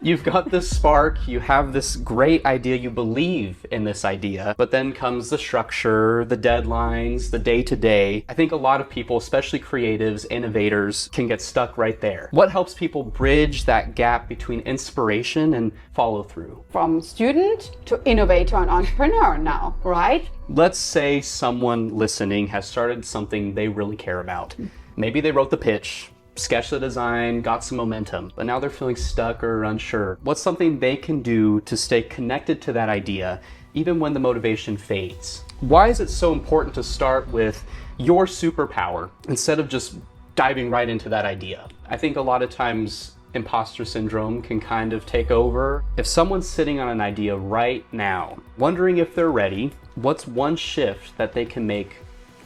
You've got this spark, you have this great idea, you believe in this idea, but then comes the structure, the deadlines, the day-to-day. I think a lot of people, especially creatives, innovators, can get stuck right there. What helps people bridge that gap between inspiration and follow through? From student to innovator and entrepreneur now, right? Let's say someone listening has started something they really care about. Maybe they wrote the pitch, sketched the design, got some momentum, but now they're feeling stuck or unsure. What's something they can do to stay connected to that idea, even when the motivation fades? Why is it so important to start with your superpower instead of just diving right into that idea? I think a lot of times imposter syndrome can kind of take over. If someone's sitting on an idea right now, wondering if they're ready, what's one shift that they can make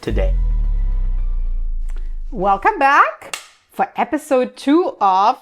today? Welcome back for episode 2 of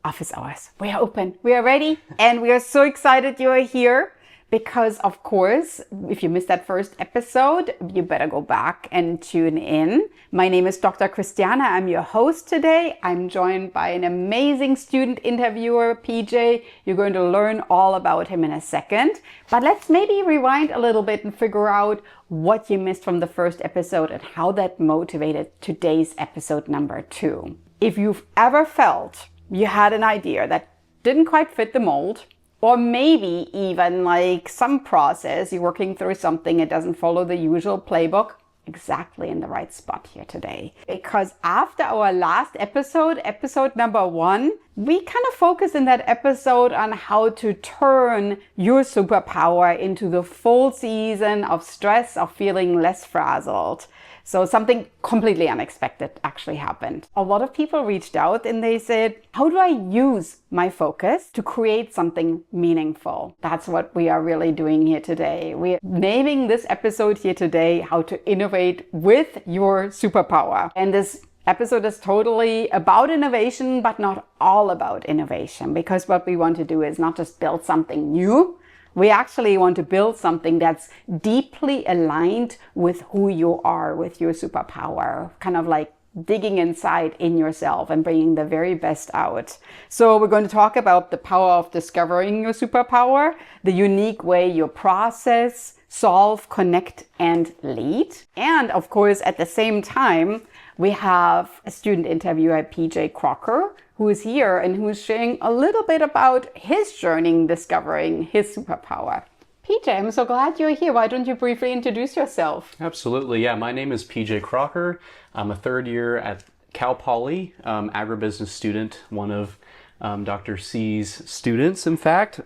Office Hours. We are open, we are ready, and we are so excited you are here because, of course, if you missed that first episode, you better go back and tune in. My name is Dr. Christiane. I'm your host today. I'm joined by an amazing student interviewer, PJ. You're going to learn all about him in a second. But let's maybe rewind a little bit and figure out what you missed from the first episode and how that motivated today's episode number 2. If you've ever felt you had an idea that didn't quite fit the mold, or maybe even like some process, you're working through something, it doesn't follow the usual playbook, exactly in the right spot here today. Because after our last episode, episode number 1, we kind of focused in that episode on how to turn your superpower into the full season of stress, of feeling less frazzled. So something completely unexpected actually happened. A lot of people reached out and they said, how do I use my focus to create something meaningful? That's what we are really doing here today. We're naming this episode here today, How to Innovate with Your Superpower. And this episode is totally about innovation, but not all about innovation, because what we want to do is not just build something new. We actually want to build something that's deeply aligned with who you are, with your superpower, kind of like digging inside in yourself and bringing the very best out. So we're going to talk about the power of discovering your superpower, the unique way you process, solve, connect, and lead. And of course, at the same time, we have a student interviewer, PJ Crocker, who is here and who is sharing a little bit about his journey discovering his superpower. PJ, I'm so glad you're here. Why don't you briefly introduce yourself? Absolutely, yeah. My name is PJ Crocker. I'm a third year at Cal Poly, agribusiness student, one of Dr. C's students, in fact.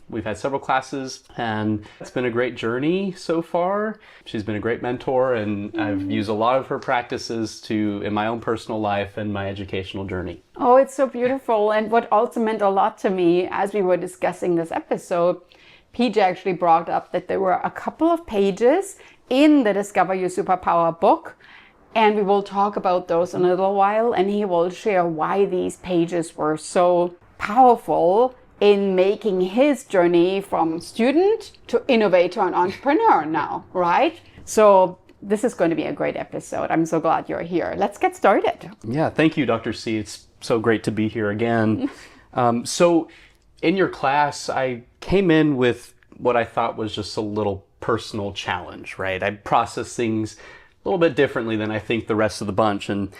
We've had several classes and it's been a great journey so far. She's been a great mentor and I've used a lot of her practices in my own personal life and my educational journey. Oh, it's so beautiful. And what also meant a lot to me as we were discussing this episode, PJ actually brought up that there were a couple of pages in the Discover Your Superpower book. And we will talk about those in a little while, and he will share why these pages were so powerful in making his journey from student to innovator and entrepreneur now, right? So this is going to be a great episode. I'm so glad you're here. Let's get started. Yeah, thank you, Dr. C. It's so great to be here again. So in your class, I came in with what I thought was just a little personal challenge, right? I process things a little bit differently than I think the rest of the bunch. And,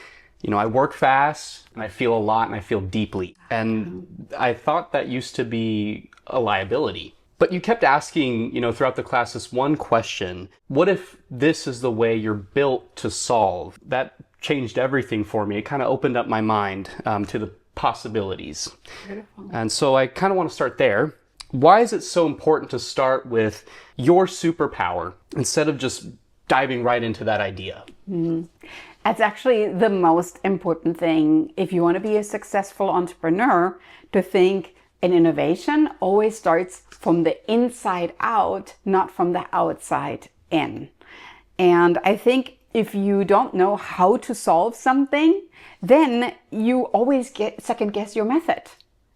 I work fast and I feel a lot and I feel deeply. And I thought that used to be a liability. But you kept asking, throughout the class, this one question: what if this is the way you're built to solve? That changed everything for me. It kind of opened up my mind to the possibilities. Beautiful. And so I kind of want to start there. Why is it so important to start with your superpower instead of just diving right into that idea? That's actually the most important thing. If you want to be a successful entrepreneur, to think an innovation always starts from the inside out, not from the outside in. And I think if you don't know how to solve something, then you always second guess your method.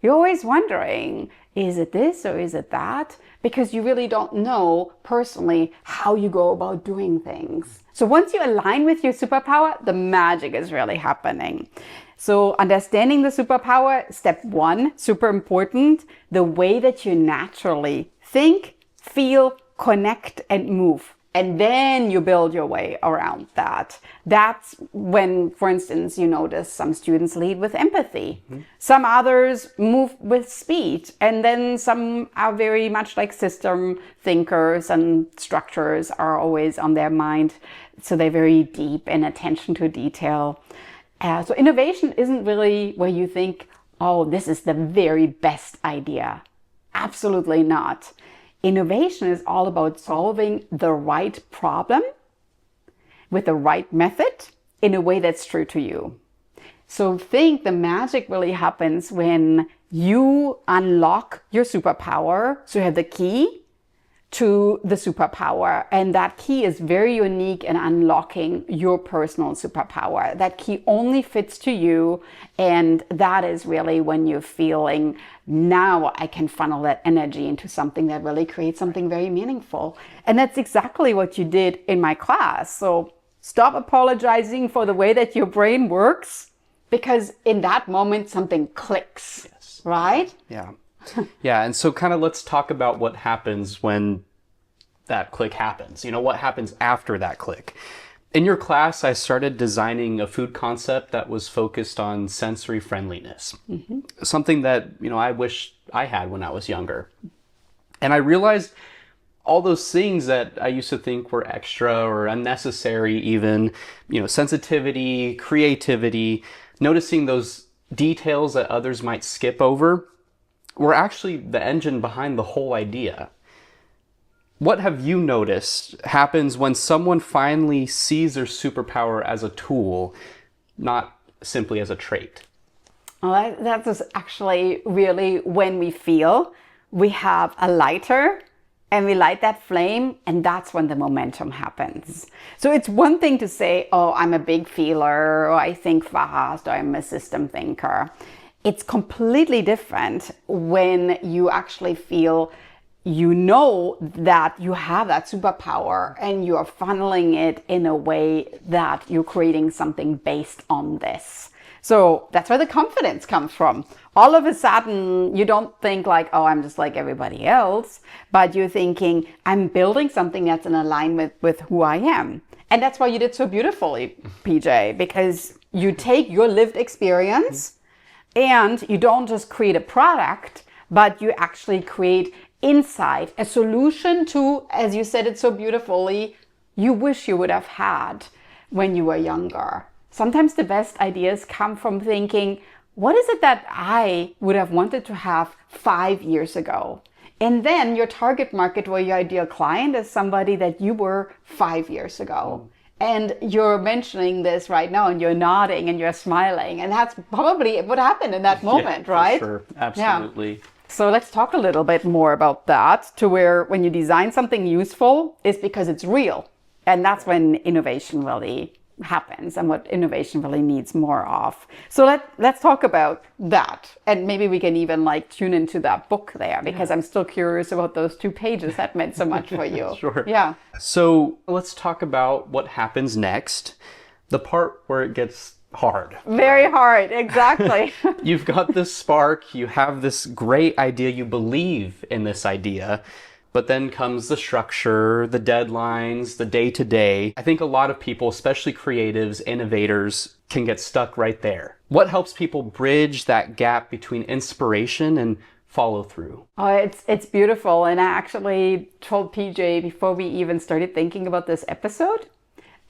You're always wondering, is it this or is it that? Because you really don't know personally how you go about doing things. So once you align with your superpower, the magic is really happening. So understanding the superpower, step one, super important, the way that you naturally think, feel, connect, and move. And then you build your way around that. That's when, for instance, you notice some students lead with empathy. Some others move with speed. And then some are very much like system thinkers, and structures are always on their mind. So they're very deep in attention to detail. So innovation isn't really where you think, oh, this is the very best idea. Absolutely not. Innovation is all about solving the right problem with the right method in a way that's true to you. So think the magic really happens when you unlock your superpower. So you have the key to the superpower, and that key is very unique in unlocking your personal superpower. That key only fits to you, and that is really when you're feeling, now I can funnel that energy into something that really creates something very meaningful. And that's exactly what you did in my class. So stop apologizing for the way that your brain works, because in that moment something clicks. Yes. Right? Yeah. Yeah, and so kind of let's talk about what happens when that click happens. You know, what happens after that click? In your class, I started designing a food concept that was focused on sensory friendliness. Something that, you know, I wish I had when I was younger. And I realized all those things that I used to think were extra or unnecessary even, you know, sensitivity, creativity, noticing those details that others might skip over, were actually the engine behind the whole idea. What have you noticed happens when someone finally sees their superpower as a tool, not simply as a trait? Well, that is actually really when we feel we have a lighter and we light that flame, and that's when the momentum happens. So it's one thing to say, oh, I'm a big feeler, or I think fast, or I'm a system thinker. It's completely different when you actually feel, you know, that you have that superpower and you are funneling it in a way that you're creating something based on this. So that's where the confidence comes from. All of a sudden, you don't think like, oh, I'm just like everybody else, but you're thinking, I'm building something that's in alignment with who I am. And that's why you did so beautifully, PJ, because you take your lived experience and you don't just create a product, but you actually create insight, a solution to, as you said it so beautifully, you wish you would have had when you were younger. Sometimes the best ideas come from thinking, what is it that I would have wanted to have 5 years ago? And then your target market or your ideal client is somebody that you were 5 years ago. And you're mentioning this right now and you're nodding and you're smiling. And that's probably what happened in that moment, right? Sure, absolutely. Yeah. So let's talk a little bit more about that, to where when you design something useful, it's because it's real. And that's when innovation really happens and what innovation really needs more of. So let's talk about that. And maybe we can even like tune into that book there, because I'm still curious about those 2 pages that meant so much for you. Sure. Yeah. So let's talk about what happens next, the part where it gets hard. Very hard, exactly. You've got this spark, you have this great idea, you believe in this idea, but then comes the structure, the deadlines, the day-to-day. I think a lot of people, especially creatives, innovators, can get stuck right there. What helps people bridge that gap between inspiration and follow through? Oh, it's beautiful. And I actually told PJ before we even started thinking about this episode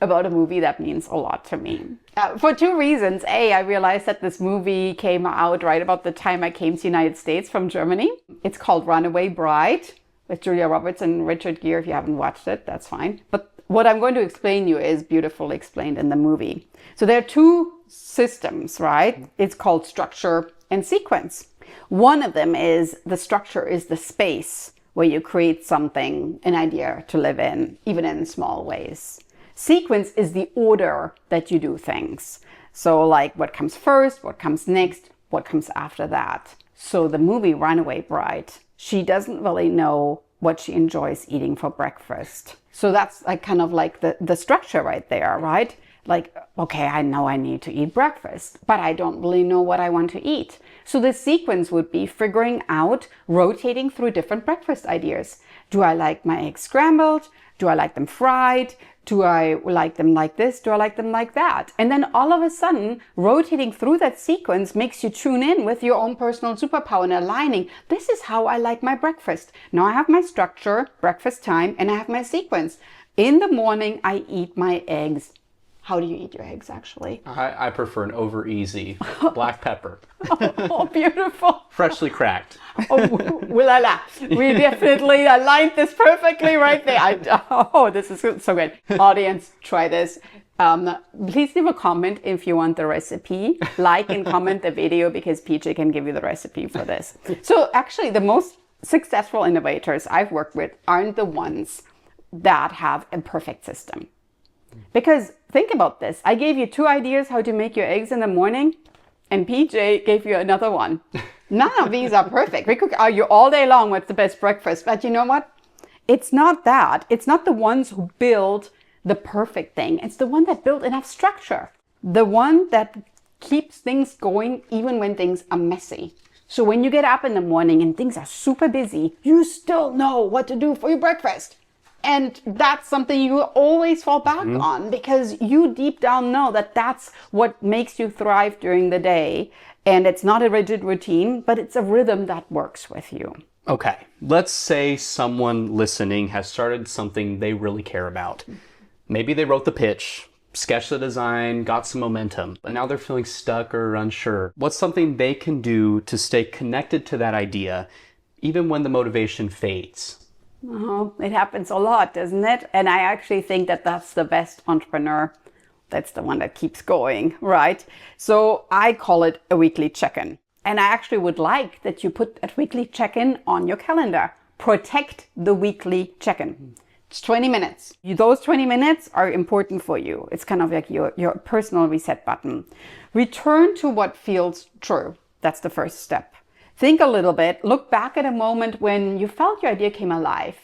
about a movie that means a lot to me. For 2 reasons. A, I realized that this movie came out right about the time I came to the United States from Germany. It's called Runaway Bride, with Julia Roberts and Richard Gere. If you haven't watched it, that's fine. But what I'm going to explain to you is beautifully explained in the movie. So there are 2 systems, right? It's called structure and sequence. One of them is the structure is the space where you create something, an idea to live in, even in small ways. Sequence is the order that you do things. So like what comes first, what comes next, what comes after that. So the movie Runaway Bride, she doesn't really know what she enjoys eating for breakfast. So that's like kind of like the structure right there, right? Like, okay, I know I need to eat breakfast, but I don't really know what I want to eat. So the sequence would be figuring out, rotating through different breakfast ideas. Do I like my eggs scrambled? Do I like them fried? Do I like them like this? Do I like them like that? And then all of a sudden, rotating through that sequence makes you tune in with your own personal superpower and aligning. This is how I like my breakfast. Now I have my structure, breakfast time, and I have my sequence. In the morning, I eat my eggs. How do you eat your eggs, actually? I prefer an over easy black pepper. Oh, beautiful. Freshly cracked. Oh, la la. We definitely aligned this perfectly right there. This is so good. Audience, try this. Please leave a comment if you want the recipe. Like and comment the video because PJ can give you the recipe for this. So actually, the most successful innovators I've worked with aren't the ones that have a perfect system. Because think about this. I gave you 2 ideas how to make your eggs in the morning, and PJ gave you another one. None of these are perfect. We could argue all day long what's the best breakfast. But you know what? It's not that. It's not the ones who build the perfect thing. It's the one that build enough structure. The one that keeps things going even when things are messy. So when you get up in the morning and things are super busy, you still know what to do for your breakfast. And that's something you always fall back on because you deep down know that that's what makes you thrive during the day. And it's not a rigid routine, but it's a rhythm that works with you. Okay, let's say someone listening has started something they really care about. Maybe they wrote the pitch, sketched the design, got some momentum, but now they're feeling stuck or unsure. What's something they can do to stay connected to that idea, even when the motivation fades? Oh, it happens a lot, doesn't it? And I actually think that that's the best entrepreneur. That's the one that keeps going, right? So I call it a weekly check-in. And I actually would like that you put that weekly check-in on your calendar. Protect the weekly check-in. It's 20 minutes. Those 20 minutes are important for you. It's kind of like your personal reset button. Return to what feels true. That's the first step. Think a little bit, look back at a moment when you felt your idea came alive.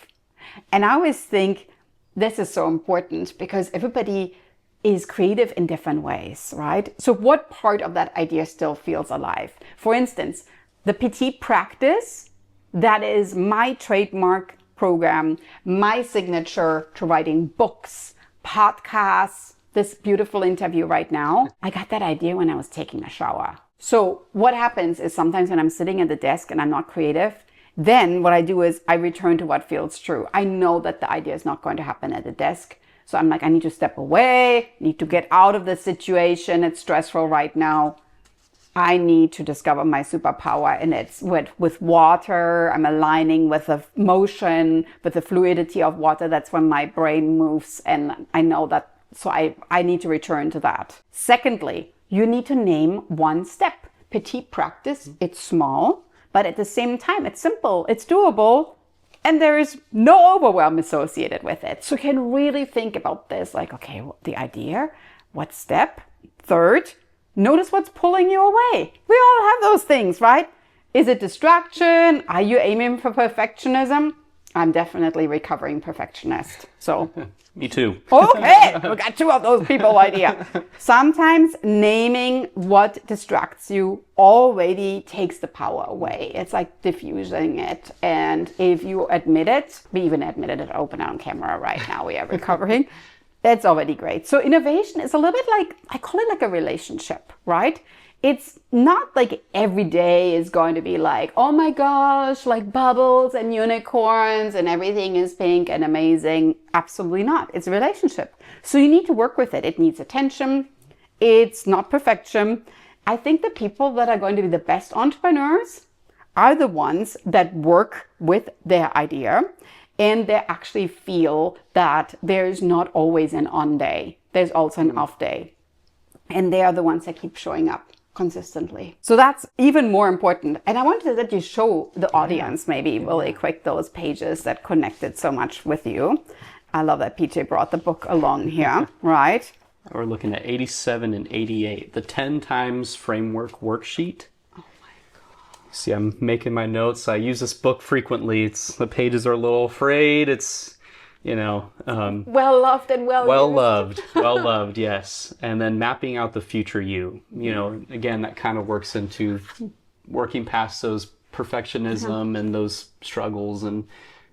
And I always think this is so important because everybody is creative in different ways, right? So what part of that idea still feels alive? For instance, the petite practice, that is my trademark program, my signature to writing books, podcasts, this beautiful interview right now. I got that idea when I was taking a shower. So what happens is sometimes when I'm sitting at the desk and I'm not creative, then what I do is I return to what feels true. I know that the idea is not going to happen at the desk. So I'm like, I need to step away, need to get out of the situation. It's stressful right now. I need to discover my superpower, and it's with water. I'm aligning with the motion, with the fluidity of water. That's when my brain moves, and I know that. So I need to return to that. Secondly, you need to name one step. Petite practice, it's small, but at the same time, it's simple, it's doable, and there is no overwhelm associated with it. So you can really think about this, like, okay, the idea, what step? Third, notice what's pulling you away. We all have those things, right? Is it distraction? Are you aiming for perfectionism? I'm definitely recovering perfectionist. So Me too. okay, we got 2 of those people right here. Sometimes naming what distracts you already takes the power away. It's like diffusing it. And if you admit it, we even admitted it open on camera right now, we are recovering. That's already great. So innovation is a little bit like, I call it like a relationship, right? It's not like every day is going to be like, oh my gosh, like bubbles and unicorns and everything is pink and amazing. Absolutely not. It's a relationship. So you need to work with it. It needs attention. It's not perfection. I think the people that are going to be the best entrepreneurs are the ones that work with their idea and they actually feel that there's not always an on day. There's also an off day. And they are the ones that keep showing up consistently. So that's even more important. And I wanted that you show the audience maybe really quick those pages that connected so much with you. I love that PJ brought the book along here, right? We're looking at 87 and 88, the 10 times framework worksheet. Oh my See, I'm making my notes. I use this book frequently. The pages are a little frayed. It's, Well loved and well used. loved, well loved, yes. And then mapping out the future you. Again, that kind of works into working past those perfectionism and those struggles and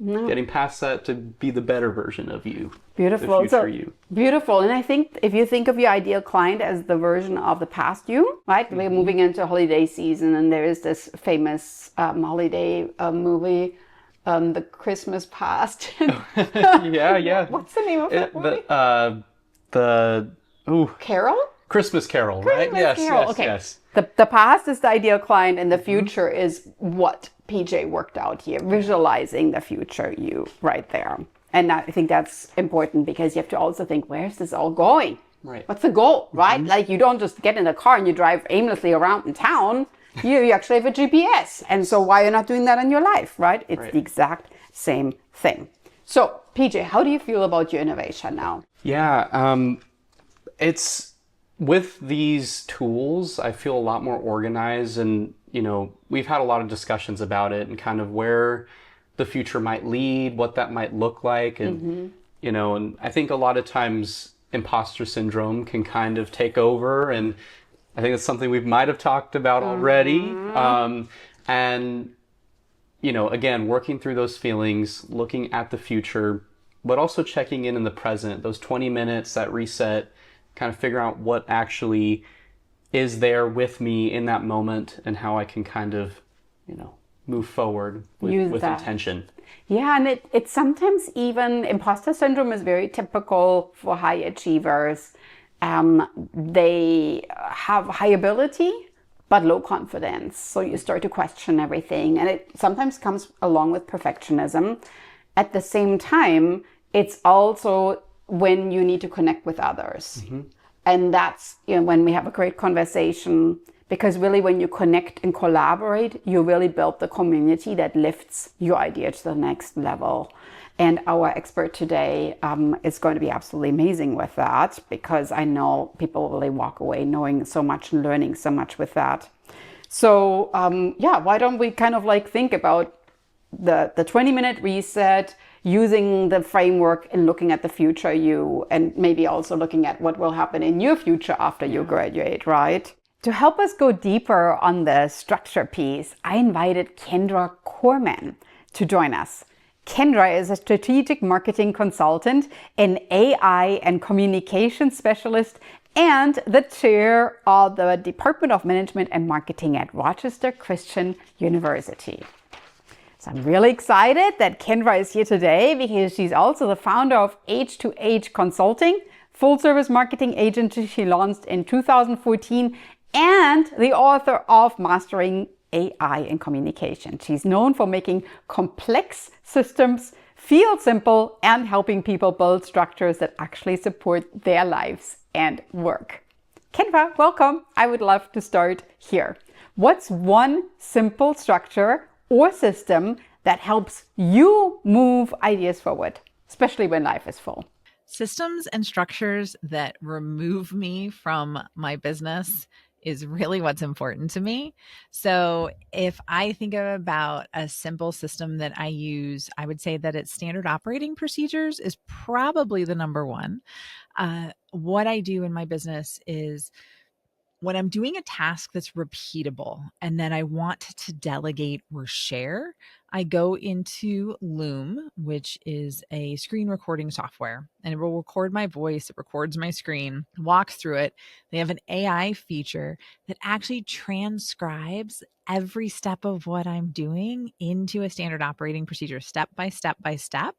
getting past that to be the better version of you. Beautiful. The future you. Beautiful. And I think if you think of your ideal client as the version of the past you, right? We're moving into holiday season, and there is this famous holiday movie, The Christmas Past. Yeah. What's the name of that movie? Carol? Christmas Carol, right? Christmas Carol. Okay. Yes. The past is the ideal client, and the future is what PJ worked out here, visualizing the future you right there. And I think that's important because you have to also think, where's this all going? Right. What's the goal, right? Like, you don't just get in a car and you drive aimlessly around in town. You actually have a GPS. And so why are you not doing that in your life, right? It's the exact same thing. So, PJ, how do you feel about your innovation now? Yeah, it's with these tools, I feel a lot more organized, and we've had a lot of discussions about it and kind of where the future might lead, what that might look like, and and I think a lot of times imposter syndrome can kind of take over, and I think it's something we might have talked about already. And again, working through those feelings, looking at the future, but also checking in the present, those 20 minutes, that reset, kind of figure out what actually is there with me in that moment and how I can kind of, move forward with intention. Yeah, and it's sometimes even imposter syndrome is very typical for high achievers. They have high ability, but low confidence. So you start to question everything. And it sometimes comes along with perfectionism. At the same time, it's also when you need to connect with others. And that's when we have a great conversation, because really when you connect and collaborate, you really build the community that lifts your idea to the next level. And our expert today is going to be absolutely amazing with that, because I know people really walk away knowing so much and learning so much with that. So why don't we kind of think about the 20-minute reset, using the framework and looking at the future you, and maybe also looking at what will happen in your future after you graduate, right? To help us go deeper on the structure piece, I invited Kendra Corman to join us. Kendra is a strategic marketing consultant, an AI and communication specialist, and the chair of the Department of Management and Marketing at Rochester Christian University. So I'm really excited that Kendra is here today, because she's also the founder of H2H Consulting, full-service marketing agency she launched in 2014, and the author of Mastering AI in Communication. She's known for making complex systems feel simple and helping people build structures that actually support their lives and work. Kendra, welcome. I would love to start here. What's one simple structure or system that helps you move ideas forward, especially when life is full? Systems and structures that remove me from my business is really what's important to me. So if I think about a simple system that I use, I would say that it's standard operating procedures is probably the number one. What I do in my business is, when I'm doing a task that's repeatable and that I want to delegate or share, I go into Loom, which is a screen recording software, and it will record my voice. It records my screen, walks through it. They have an AI feature that actually transcribes every step of what I'm doing into a standard operating procedure, step by step by step,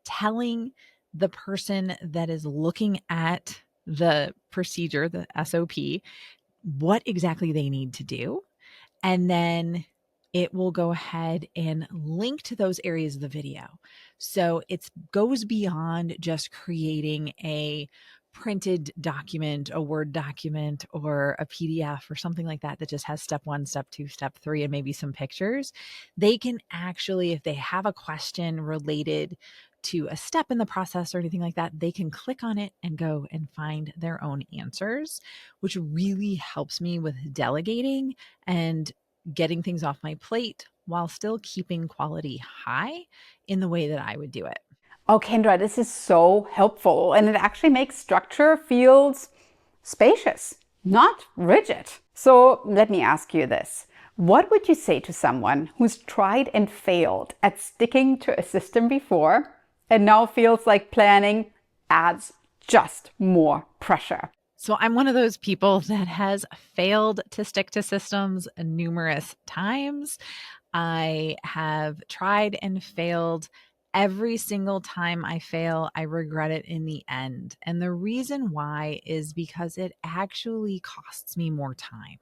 telling the person that is looking at the procedure, the SOP, what exactly they need to do. And then it will go ahead and link to those areas of the video. So it goes beyond just creating a printed document, a Word document, or a PDF or something like that that just has step 1, step 2, step 3, and maybe some pictures. They can actually, if they have a question related to a step in the process or anything like that, they can click on it and go and find their own answers, which really helps me with delegating and getting things off my plate while still keeping quality high in the way that I would do it. Oh, Kendra, this is so helpful. And it actually makes structure feels spacious, not rigid. So let me ask you this. What would you say to someone who's tried and failed at sticking to a system before and now feels like planning adds just more pressure? So I'm one of those people that has failed to stick to systems numerous times. I have tried and failed. Every single time I fail, I regret it in the end. And the reason why is because it actually costs me more time.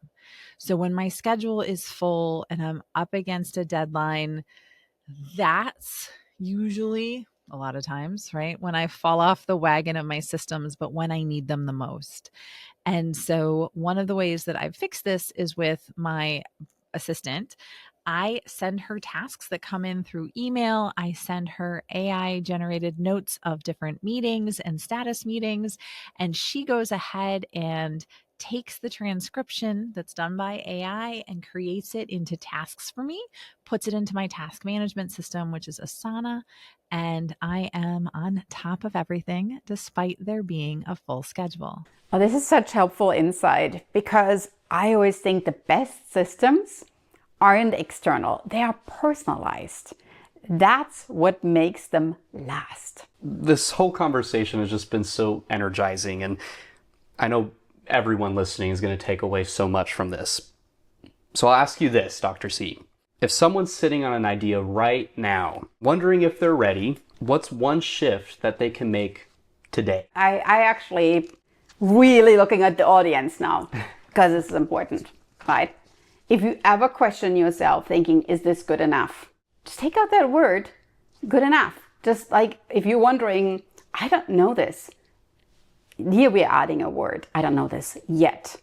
So when my schedule is full and I'm up against a deadline, that's usually a lot of times, right? When I fall off the wagon of my systems, but when I need them the most. And so one of the ways that I've fixed this is with my assistant. I send her tasks that come in through email. I send her AI generated notes of different meetings and status meetings. And she goes ahead and takes the transcription that's done by AI and creates it into tasks for me, puts it into my task management system, which is Asana. And I am on top of everything despite there being a full schedule. Well, this is such helpful insight because I always think the best systems aren't external. They are personalized. That's what makes them last. This whole conversation has just been so energizing, and I know everyone listening is going to take away so much from this. So I'll ask you this, Dr. C. If someone's sitting on an idea right now, wondering if they're ready, what's one shift that they can make today? I actually really looking at the audience now because this is important, right? If you ever question yourself thinking, is this good enough? Just take out that word, good enough. Just like if you're wondering, I don't know this. Here we're adding a word, I don't know this yet.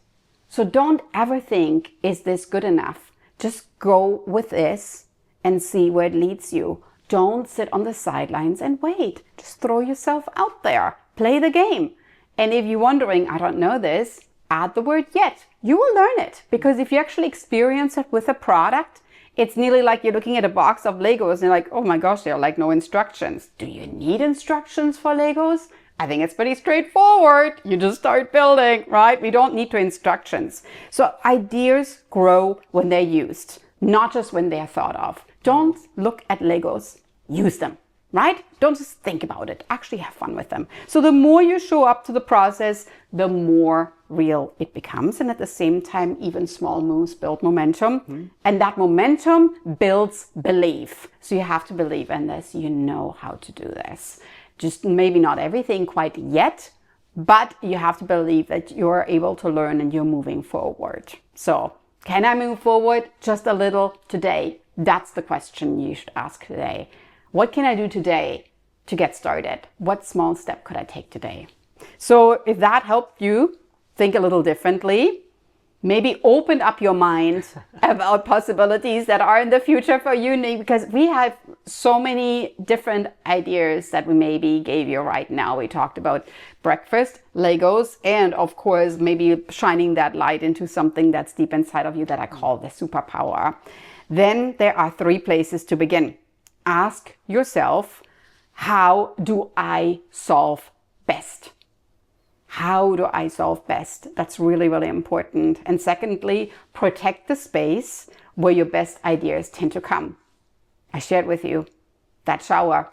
So don't ever think, is this good enough? Just go with this and see where it leads you. Don't sit on the sidelines and wait. Just throw yourself out there. Play the game. And if you're wondering, I don't know this, add the word yet. You will learn it because if you actually experience it with a product, it's nearly like you're looking at a box of Legos and you're like, oh my gosh, there are like no instructions. Do you need instructions for Legos? I think it's pretty straightforward. You just start building, right? We don't need to instructions. So ideas grow when they're used, not just when they're thought of. Don't look at Legos, use them, right? Don't just think about it. Actually have fun with them. So the more you show up to the process, the more real it becomes. And at the same time, even small moves build momentum. Mm-hmm. And that momentum builds belief. So you have to believe in this. You know how to do this. Just maybe not everything quite yet, but you have to believe that you're able to learn and you're moving forward. So can I move forward just a little today? That's the question you should ask today. What can I do today to get started? What small step could I take today? So if that helped you think a little differently, maybe open up your mind about possibilities that are in the future for you, because we have so many different ideas that we maybe gave you right now. We talked about breakfast, Legos, and of course, maybe shining that light into something that's deep inside of you that I call the superpower. Then there are 3 places to begin. Ask yourself, how do I solve best? How do I solve best? That's really, really important. And secondly, protect the space where your best ideas tend to come. I shared with you that shower.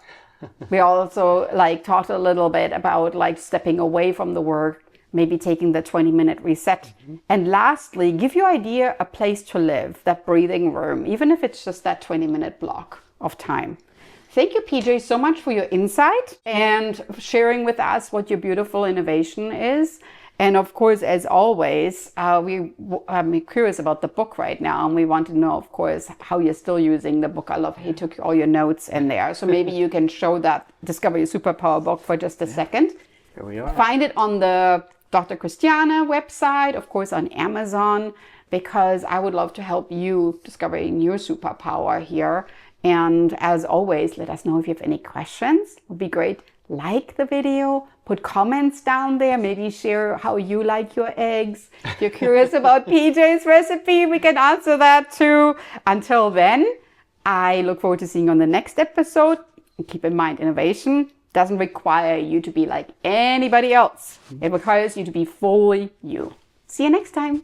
We also talked a little bit about stepping away from the work, maybe taking the 20-minute reset. Mm-hmm. And lastly, give your idea a place to live, that breathing room, even if it's just that 20-minute block of time. Thank you, PJ, so much for your insight and sharing with us what your beautiful innovation is. And of course, as always, I'm curious about the book right now. And we want to know, of course, how you're still using the book. I love how you took all your notes in there. So maybe you can show that Discover Your Superpower book for just a second. Here we are. Find it on the Dr. Christiane website, of course, on Amazon, because I would love to help you discovering your superpower here. And as always, let us know if you have any questions. It would be great. like the video, put comments down there, maybe share how you like your eggs. If you're curious about PJ's recipe, we can answer that too. Until then, I look forward to seeing you on the next episode. And keep in mind, innovation doesn't require you to be like anybody else. It requires you to be fully you. See you next time.